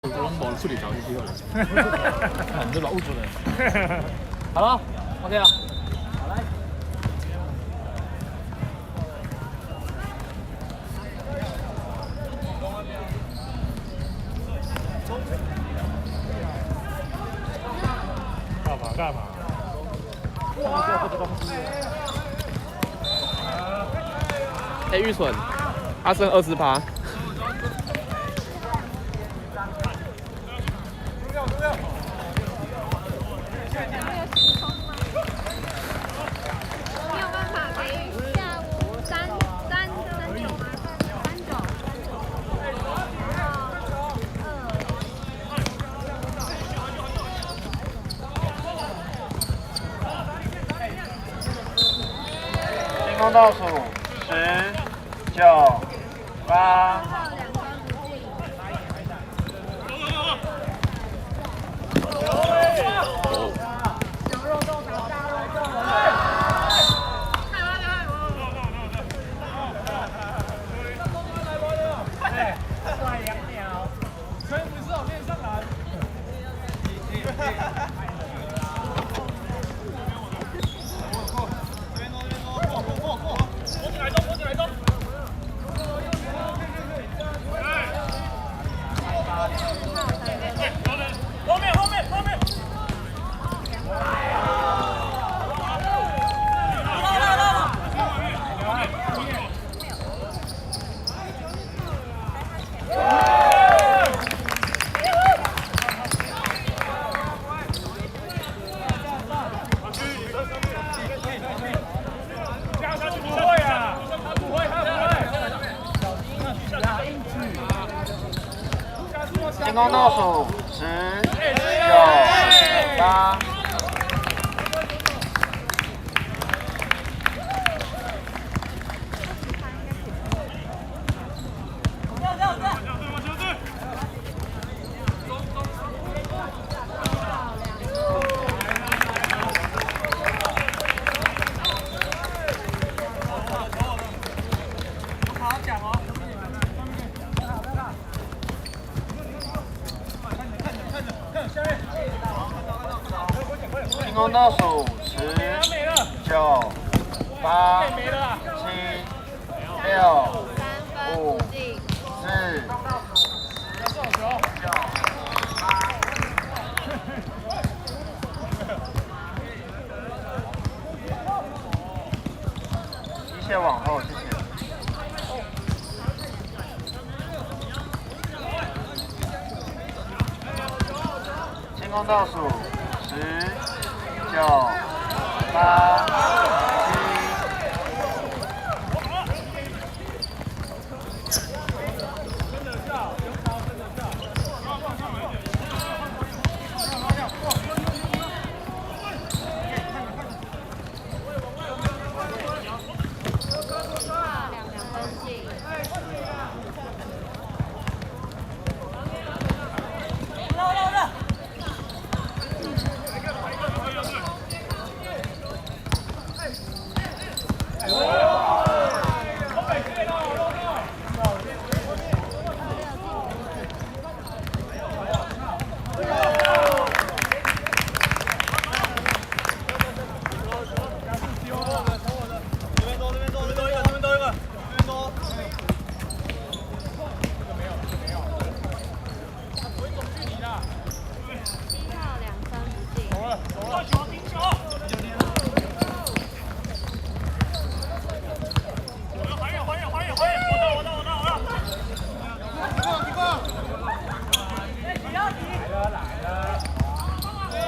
我处理条件机会。你这老误主了。好了 ，OK 了。好来。干嘛？哎，玉纯，他剩20%。进攻倒数10、9、8。进攻倒数10、9、8。进攻倒数10、9、8、7、6、5、4。机械往后，谢谢。进攻倒数10、9、8、7。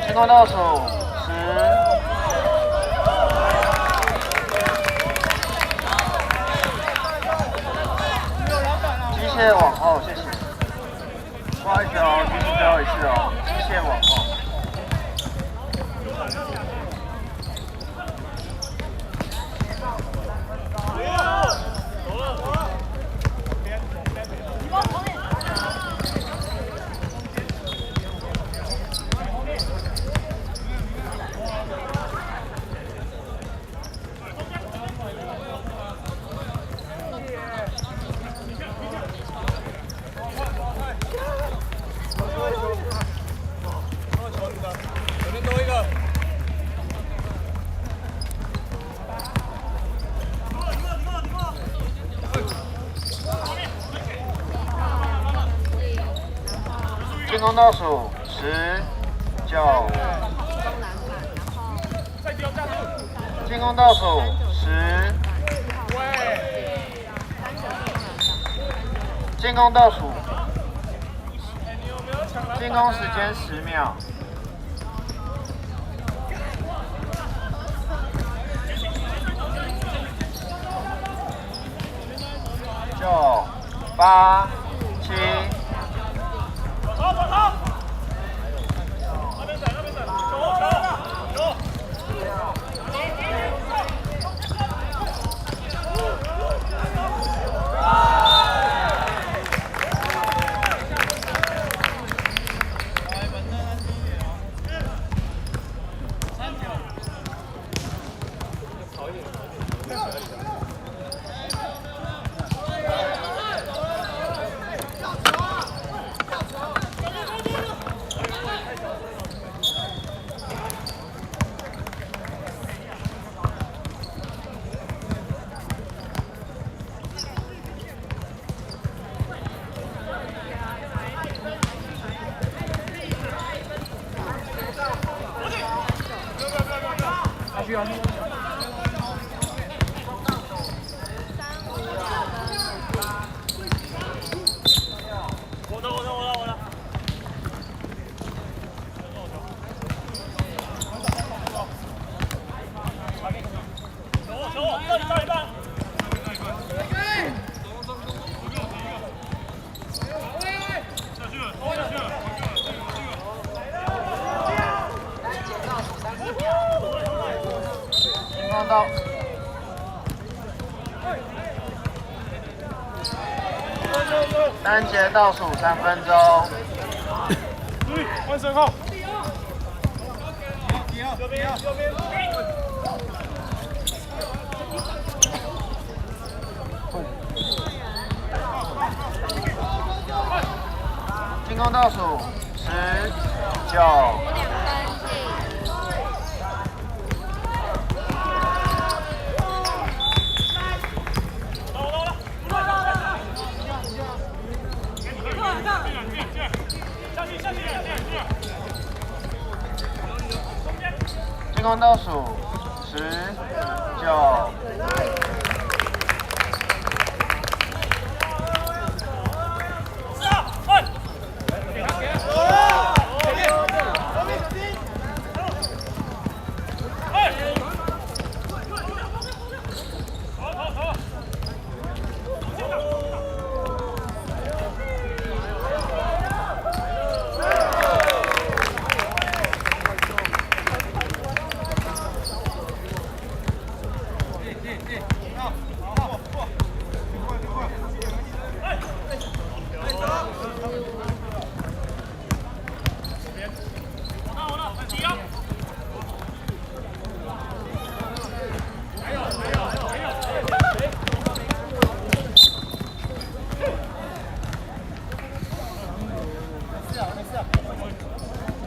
进攻倒数10、机械往后，谢谢。不好意思哦，提醒最后一次哦，机械往后。进攻倒数10、9。进攻倒数10。进攻倒数。进攻时间10秒。9、8、7。单节倒数3分钟。换身后。进攻倒数10、9。进攻倒数10、9。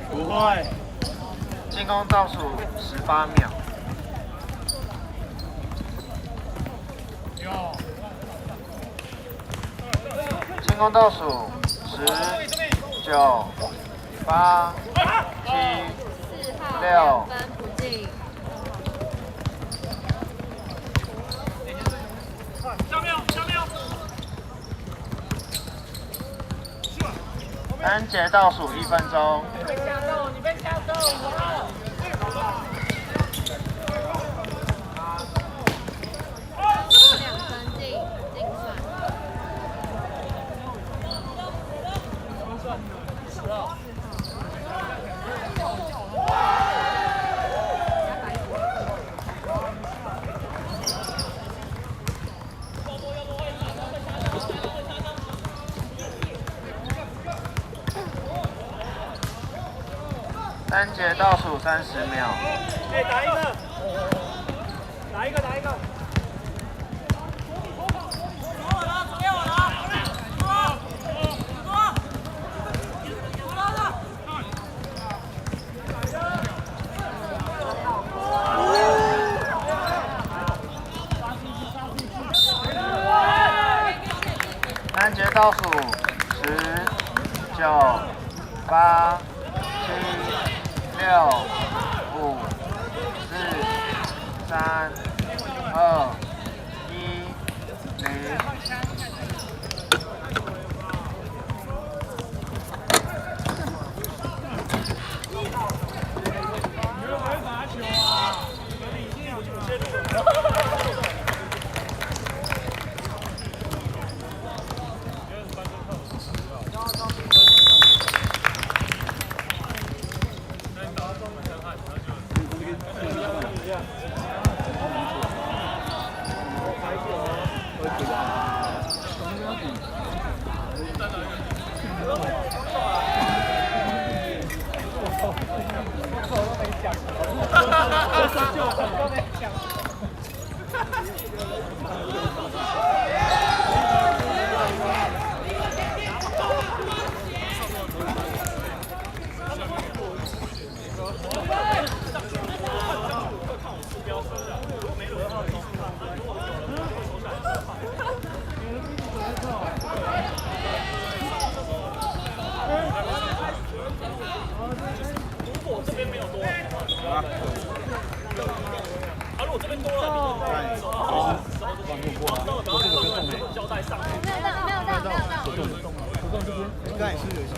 不会。进攻倒数18秒。进攻倒数10、9、8、7、6。单节倒数1分钟。单节倒数30秒。打一个。单节倒数10、9、8、7、6、5、4、3、2、1、0。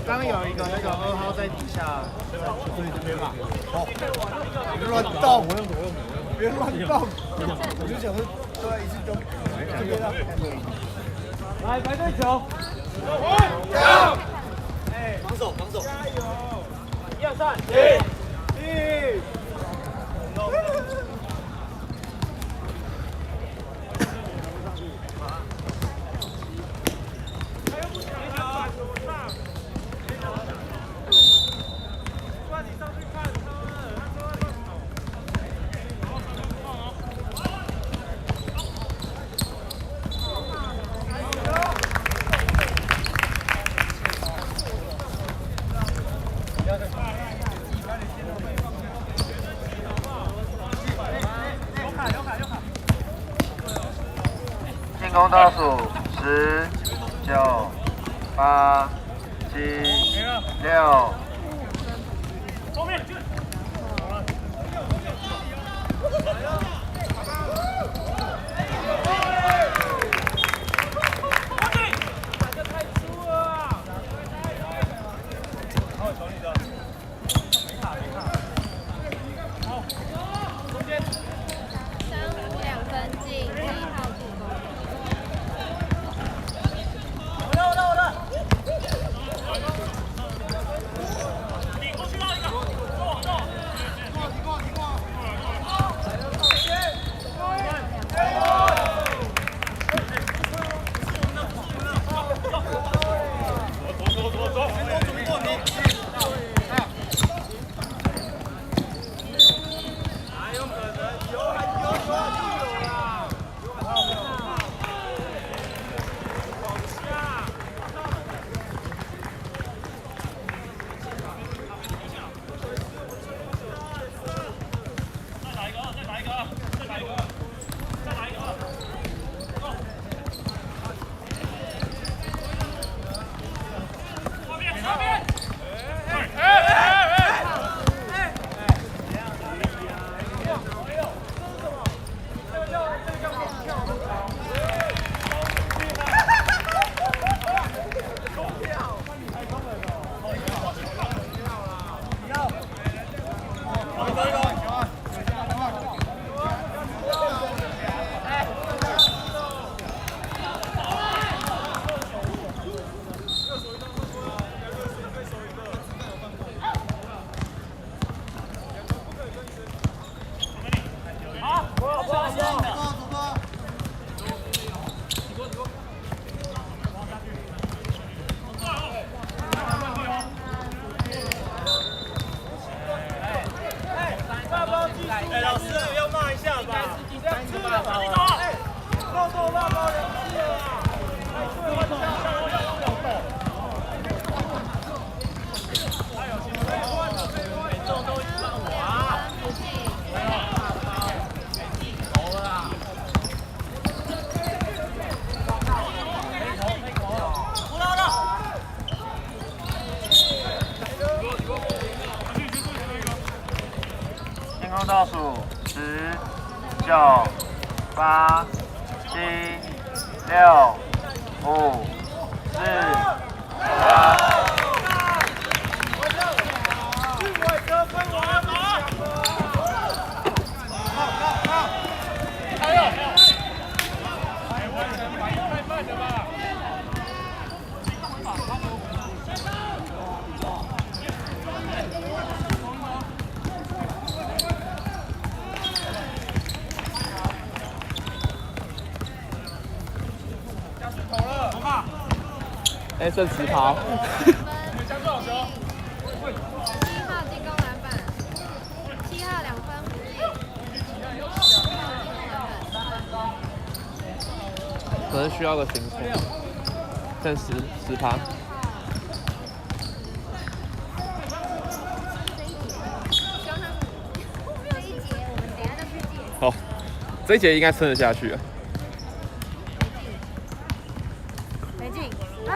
刚刚有一个那个2号在底下，所以这边嘛。哦，别乱动，别乱动。我就想说，对，一次就这边了。来，白队球。加油！哎，防守，加油！1、2、3，1。进攻倒数10、9、8、7、6。倒数10、9、8、7、6、5、4、3。哎，剩10跑。 7号进攻篮板，7号2分5记，可能需要个行程。剩10趴。这一节我们等一下就去记。好，这一节应该撑得下去了。没进啊！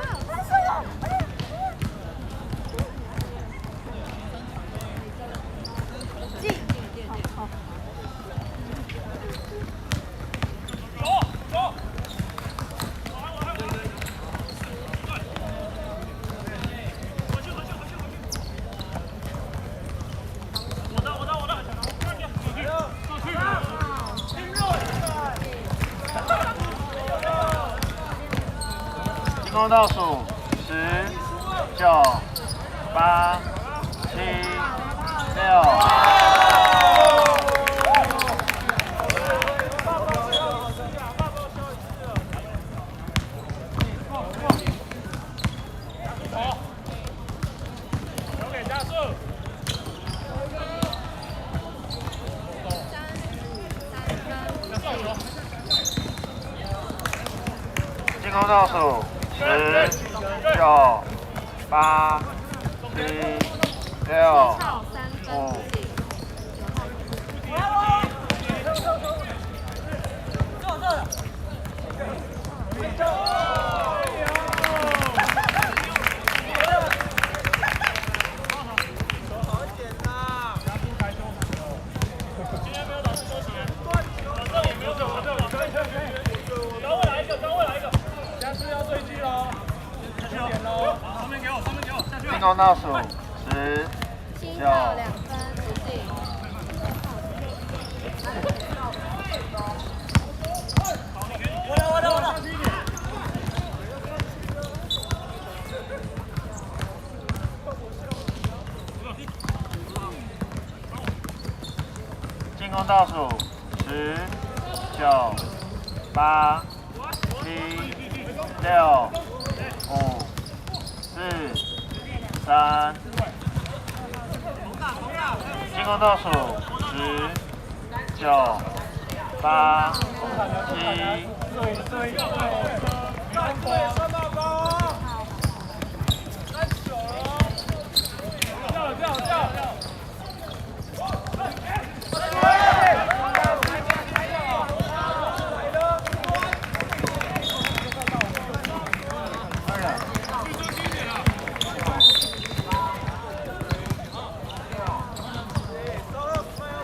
进，好。进攻倒数10、9、8、7、6。进攻倒数10、9、8、7、6、5。进攻倒数10、7号2分5记。进攻倒数10、9、8、7、6、5、4、3。进攻倒数10、9、8、7。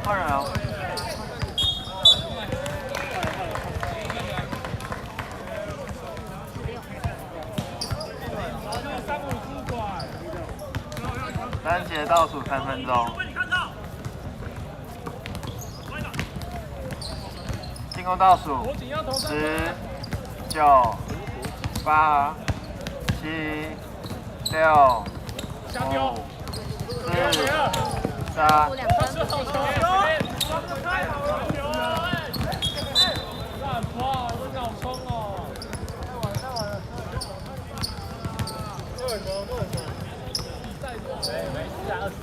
换人啊！3节倒数3分钟。进攻倒数10、9、8、7、6、5、4、3。 2分5记。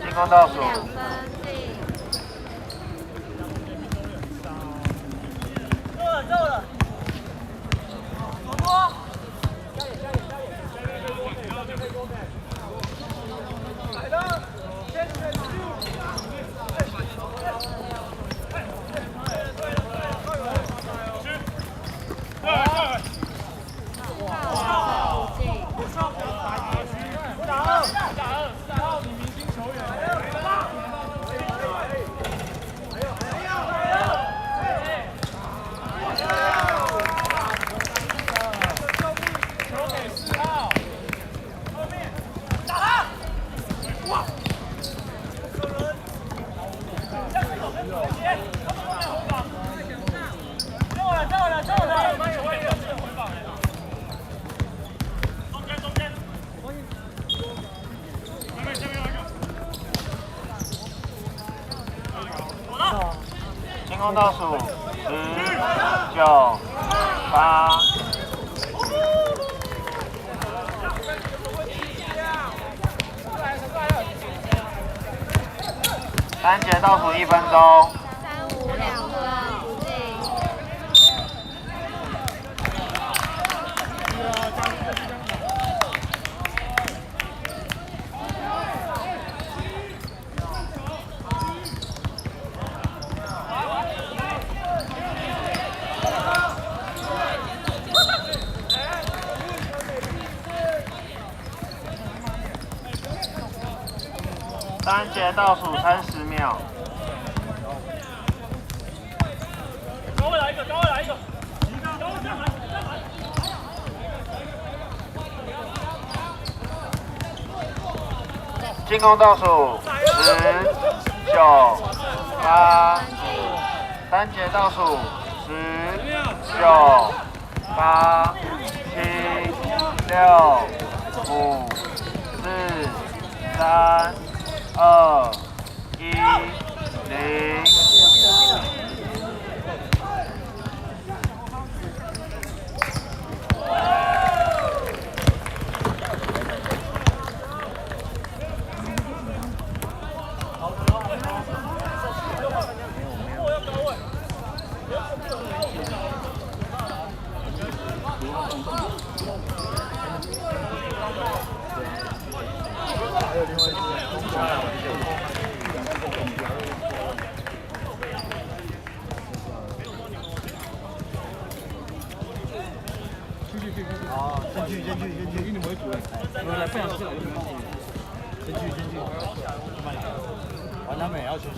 进攻倒数2分进。进攻倒数10、9、8。单节倒数1分钟。3、5、2分不进。单节倒数30秒。高位来一个，高位来一个。进攻倒数10、9、8。单节倒数10、9、8、7、6、5、4、3、2、1、0。先去，你们主任，我来分享这个，先去，慢点，完他们也要休息。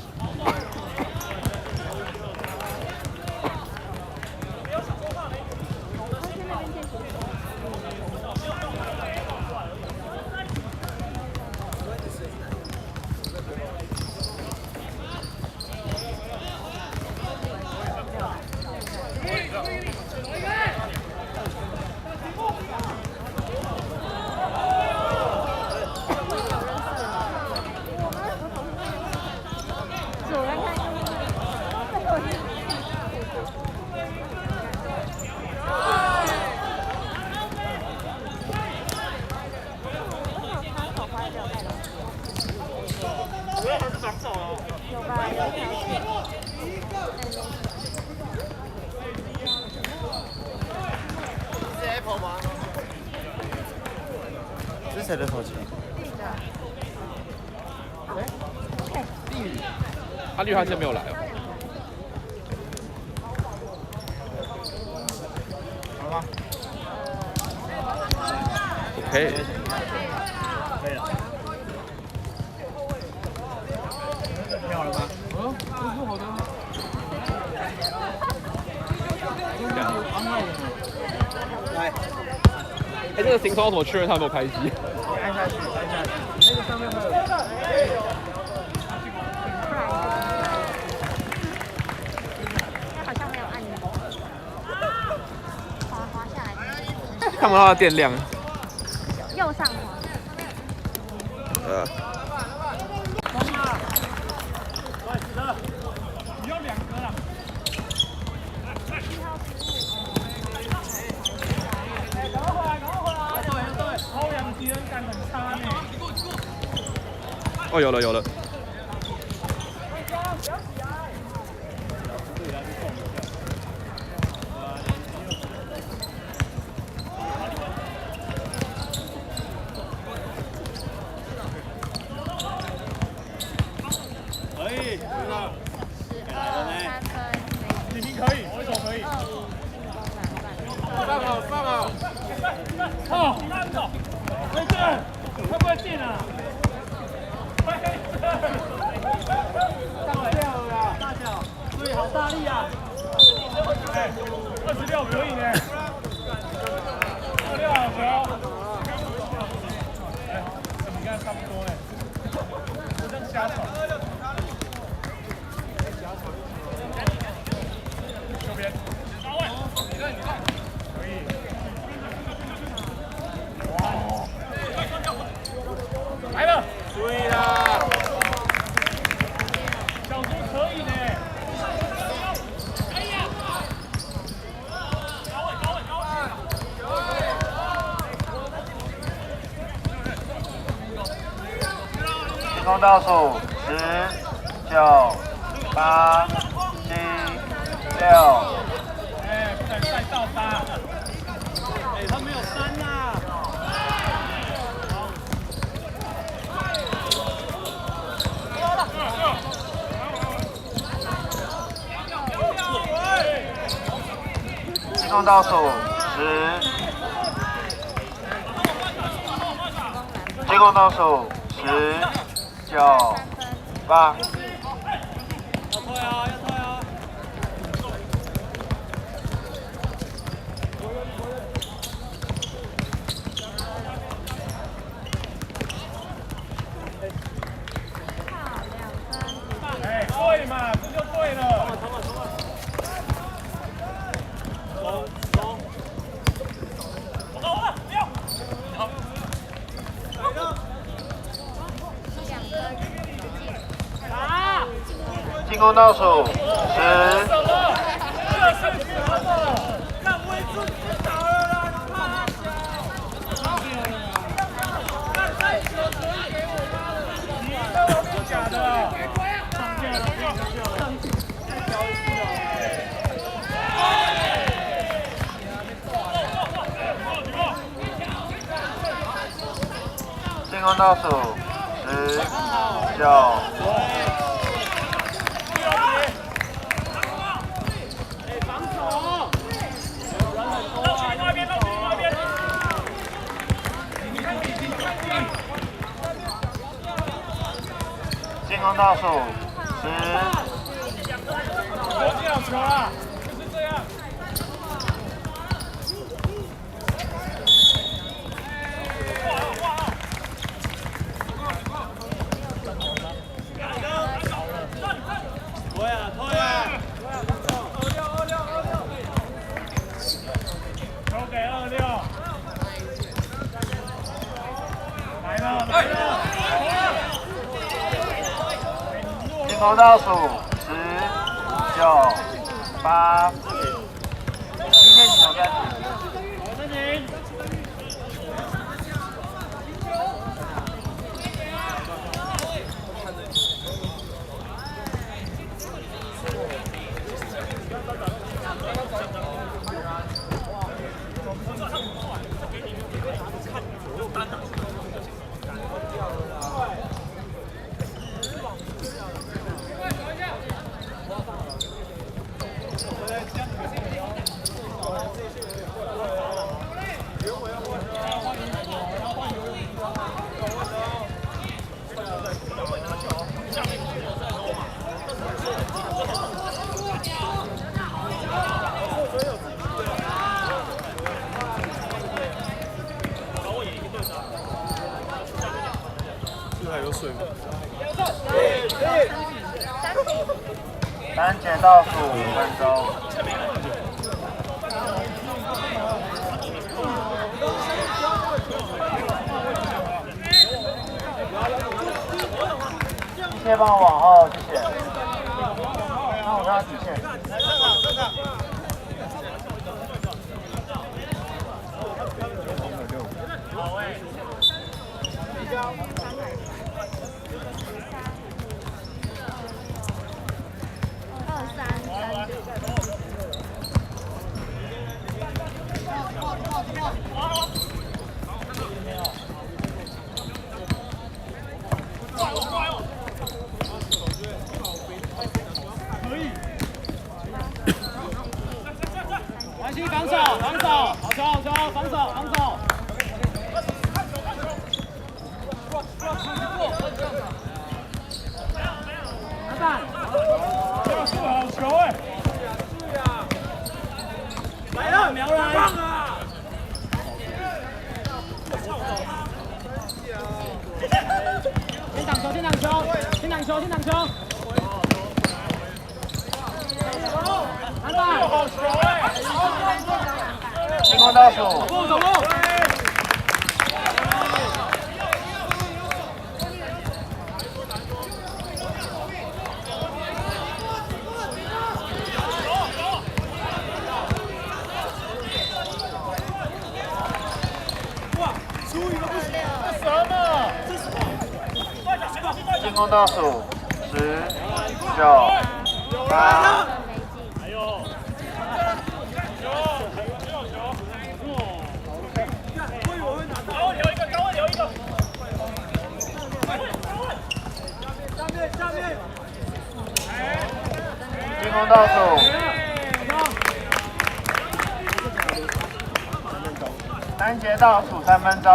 是 Apple 吗？这是谁的手机？阿绿他今天没有来哦。好了吗？ OK。可以了。跳了吗？嗯，不好的。来，哎，这个行程要怎么确认他有没有开机？按下去，按下去。那个上面会有。好像没有按钮，滑下来，看不到它的电量。右上滑。你要2个啦。赶快回来！对，欧阳敌人感很差呢。哦，有了。可以，是的。 3分，你可以，我手可以。放好。哦，慢走。回去，会不会进啊？上来掉了啦！大小，对，好大力啊！哎，26可以呢。26好球。哎，你看差不多哎。进攻倒数10、9、8、7、6。不能再倒杀。他没有3呐。进攻倒数10。进攻倒数10、9、8。要退啊！要退啊！对嘛，这就对了。走走。进攻倒数10。让威助知道了啦，你妈！让再球传给我妈的！你这不假的。上线了，上去。进攻倒数10、9。进攻倒数10。这样球啊，就是这样。退啊！球给26。来了！进攻倒数10、9、8。今天几球暂停。单节倒数5分钟。谢谢帮我往后，谢谢。帮我看到底线。安心防守，防守，好球，好球，防守，防守。老板，这个是好球哎！来了，苗来！先挡球，先挡球，先挡球，先挡球。篮板，好球哎！进攻倒数。走路。哇，出一个不行，这什么？这是什么？快点，快点，快点！进攻倒数10、9、8。进攻倒数，3节倒数3分钟。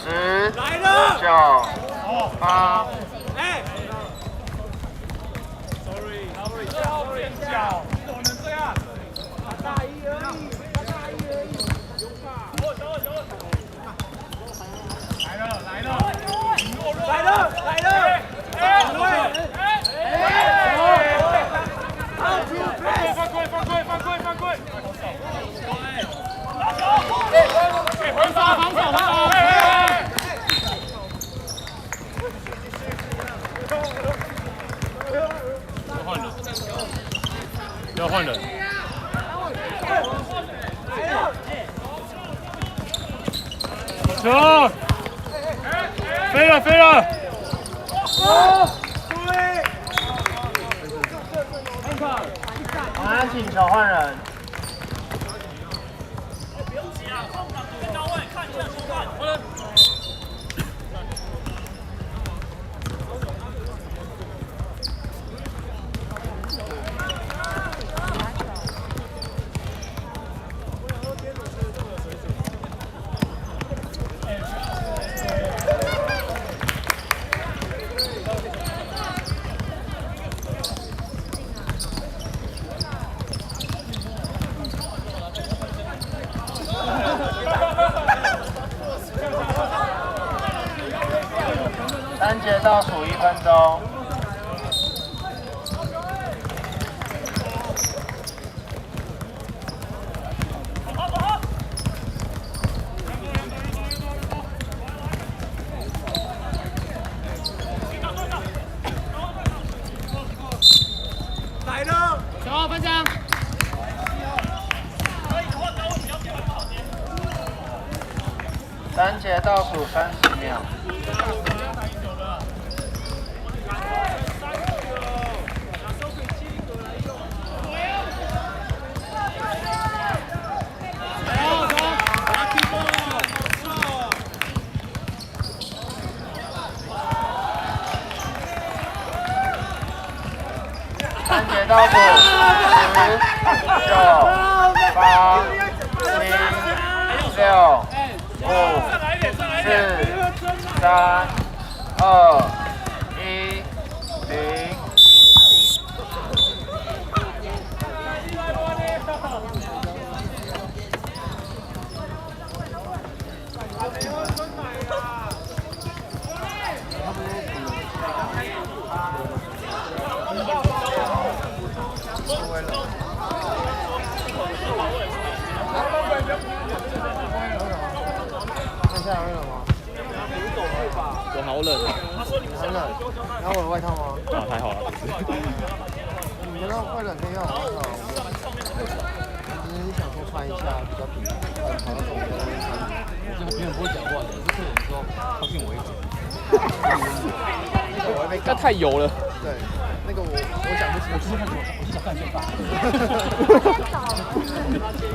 10、9、8。要换人。走！飞了飞了！马上请求换人。3节倒数1分钟。来了，走，班长。3节倒数30秒。3节倒数10、9、8、7、6、5、4、3、2、1、0。看下来了吗？我好冷啊！很冷。然后我的外套吗？啊，太好了。你们那会冷天要好好。我只是想说穿一下比较平，跑到总的。我就别人不会讲话的，是客人说靠近我一点。那个我会被那太油了。对，那个我讲不清，我就是看我是想看先发。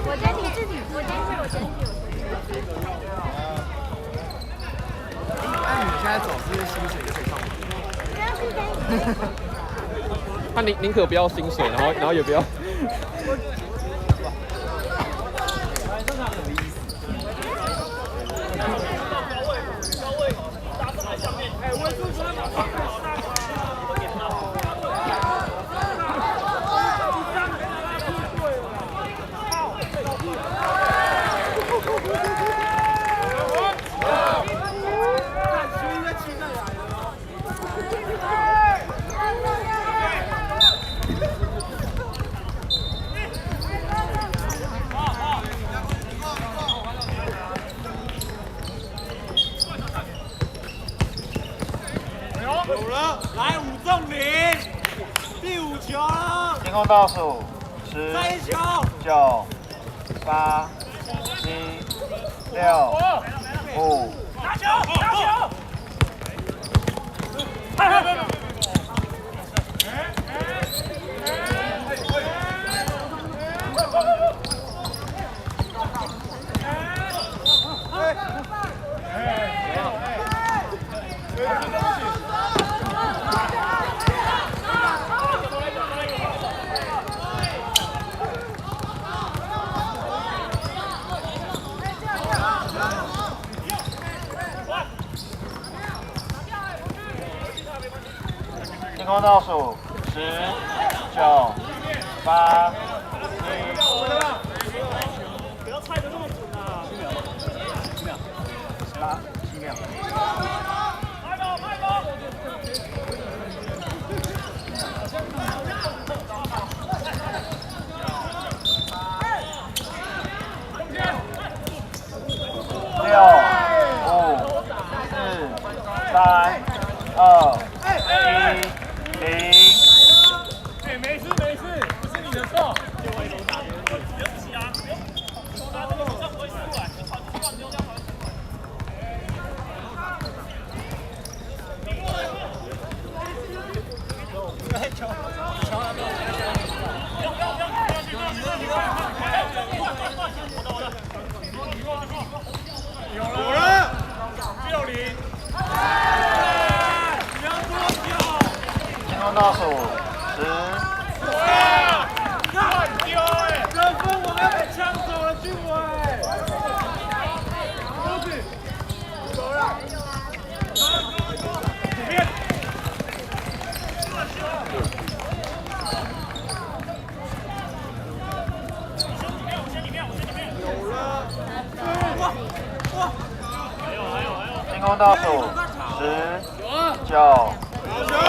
我先你自己，我先去，我先去。那你们现在走是薪水就可以上吗？不要去先。他宁可不要薪水，然后也不要。天空倒数10、9、8、7、6、5。打球！打球！天空倒数10、9、8、7。不要猜得那么准啊！7秒，7秒。快跑，快跑！6、5、4、3、2、1、0。哎，没事没事，不是你的错。就我一楼打别人，不要仔细啊！他这个好像不会出来，就传出去，你用这样传出来。有了，60。天空倒数10。乱丢哎！这分我要被抢走了，俊伟。走了。左边。天空倒数10、9、8。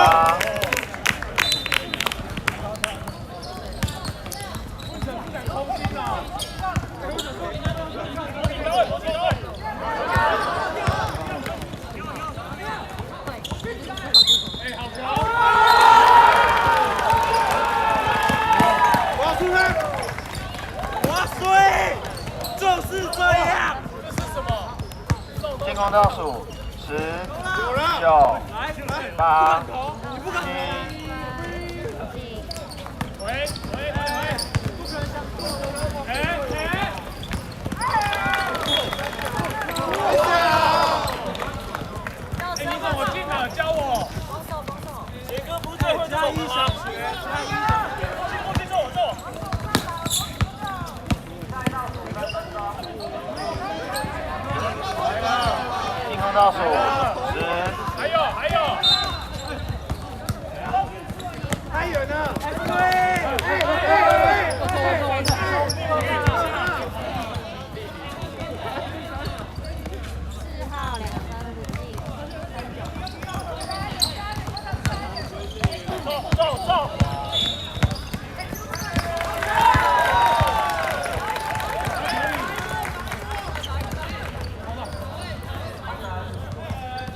天空倒数10、9、8、7。你怎么进的？教我。杰哥不是最会加一小学，进步，我做。天空倒数10。还有。太远了。走。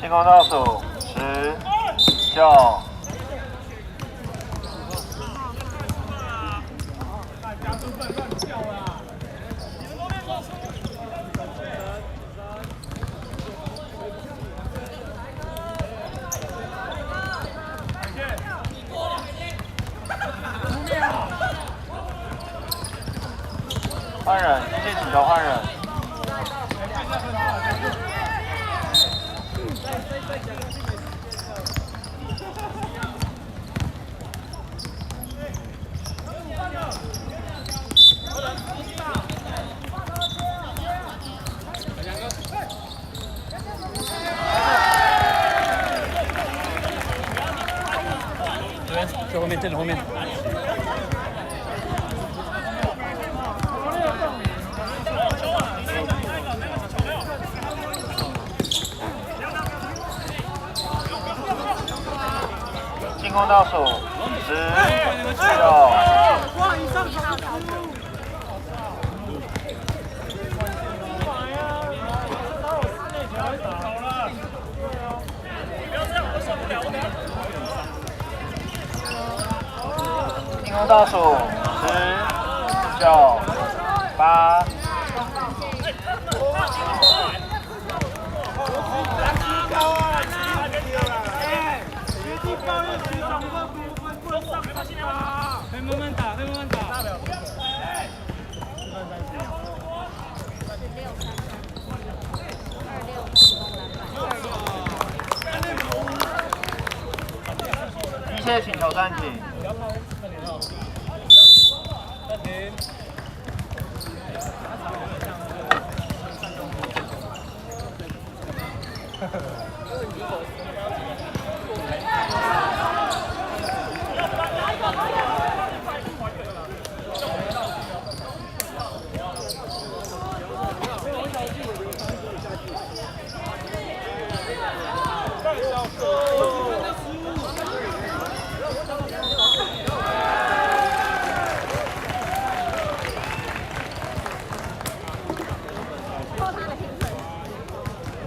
天空倒数10、9。换人，机械请求换人。在后面，正后面。天空倒数10、9。进攻倒数10、9、8。可以慢慢打，可以慢慢打。一切请求暂停。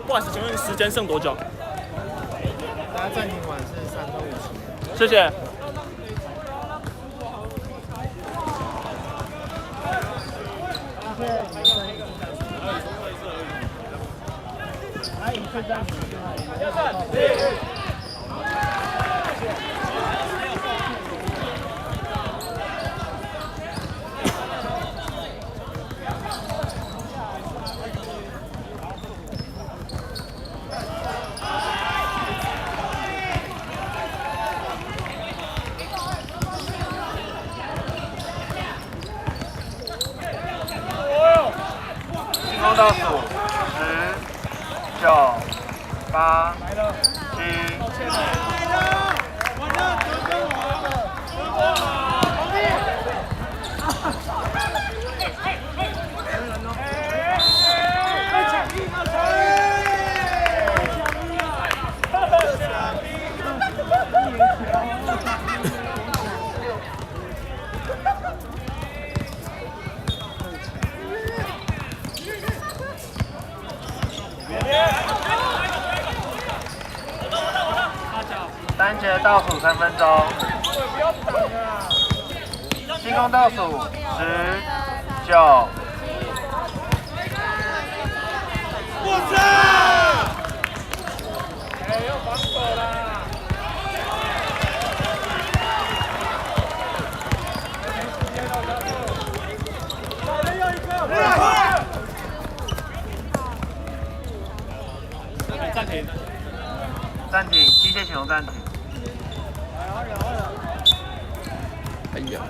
不好意思，请问时间剩多久？大家暂停完是3分50。谢谢。进攻倒数10、9、8、7。单节倒数3分钟，进攻倒数10、9。我操！要防守啦！暂停。暂停，机械启动暂停。哎呀，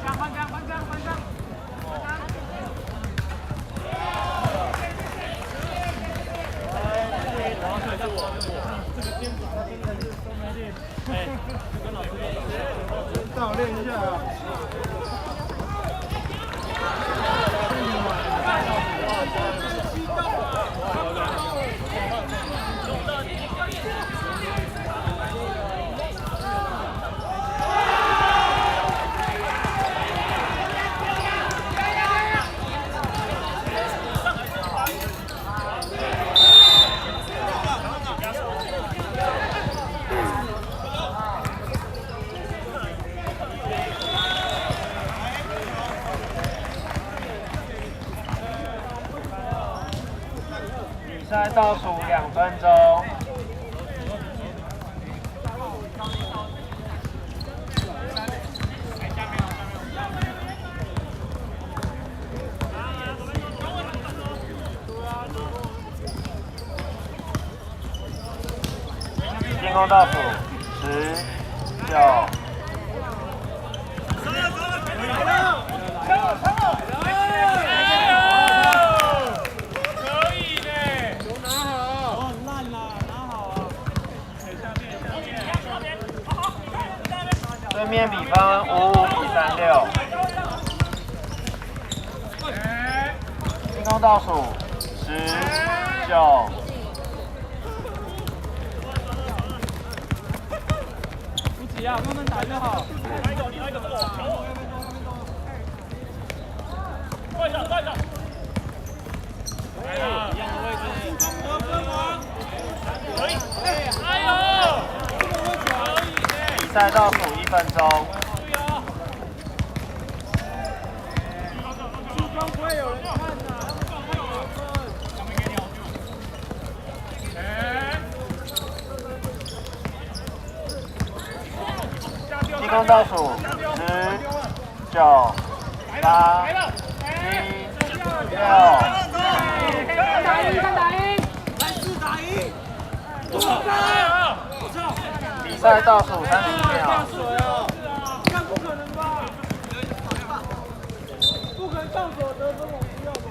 让我练一下啊。比赛倒数2分钟。进攻倒数10、9。对面比分55比36。进攻倒数10、9。不急啊，慢慢打就好。快一下，快一下。来了，一样的位置。可以，加油！比赛倒数1分钟。钟倒数10、9、8、7、6。比赛倒数30秒。看不可能吧？不可能上手得分，我不要吧？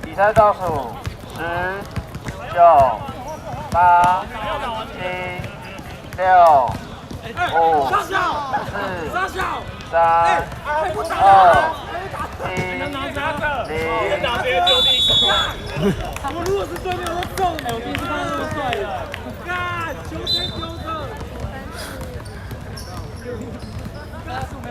比赛倒数10、9、8、7、6、5、4、3、2、1、打别人兄弟，我如果是对面，我中了，我第一次看到那么帅的，干，球先丢的。